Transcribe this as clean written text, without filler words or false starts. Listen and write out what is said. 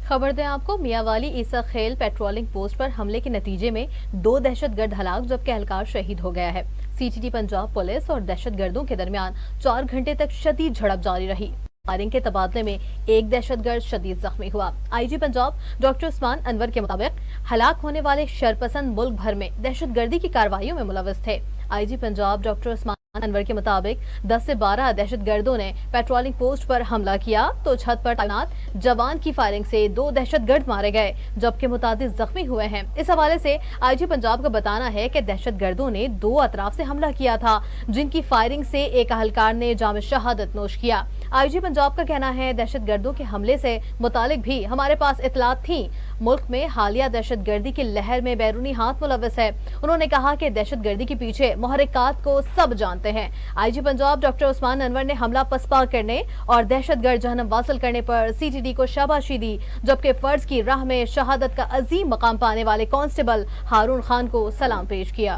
खबर दें आपको, मियांवाली ईसा खेल पेट्रोलिंग पोस्ट पर हमले के नतीजे में 2 दहशतगर्द हलाक जबकि एहलकार शहीद हो गया है। सीटीटी पंजाब पुलिस और दहशतगर्दों के दरमियान 4 घंटे तक शदीद झड़प जारी रही। फायरिंग के तबादले में एक दहशतगर्द शदीद जख्मी हुआ। आईजी पंजाब डॉक्टर उस्मान अनवर के मुताबिक हलाक होने वाले शरपसंद मुल्क भर में दहशतगर्दी की कार्रवाइयों में मुलव्वस थे। आईजी पंजाब डॉक्टर उस्मान अनवर के मुताबिक 10 से 12 दहशतगर्दों ने पेट्रोलिंग पोस्ट पर हमला किया तो छत पर तैनात जवान की फायरिंग से 2 दहशतगर्द मारे गए जबकि मुतादिद जख्मी हुए हैं। इस हवाले से आईजी पंजाब का बताना है कि दहशतगर्दों ने 2 अतराफ से हमला किया था, जिनकी फायरिंग से एक अहलकार ने जाम शहादत नोश किया। आईजी पंजाब का कहना है दहशतगर्दों के हमले से मुतालिक भी हमारे पास इतलात थी। मुल्क में हालिया दहशतगर्दी की लहर में बैरूनी हाथ मुलव्वस है। उन्होंने कहा कि दहशतगर्दी के पीछे मुहर्रिकात को सब जानते हैं। आईजी पंजाब डॉक्टर उस्मान अनवर ने हमला पसपा करने और दहशतगर्द जहन्नम वासिल करने पर सीटीडी को शाबाशी दी, जबकि फर्ज की राह में शहादत का अजीम मकाम पाने वाले कांस्टेबल हारून खान को सलाम पेश किया।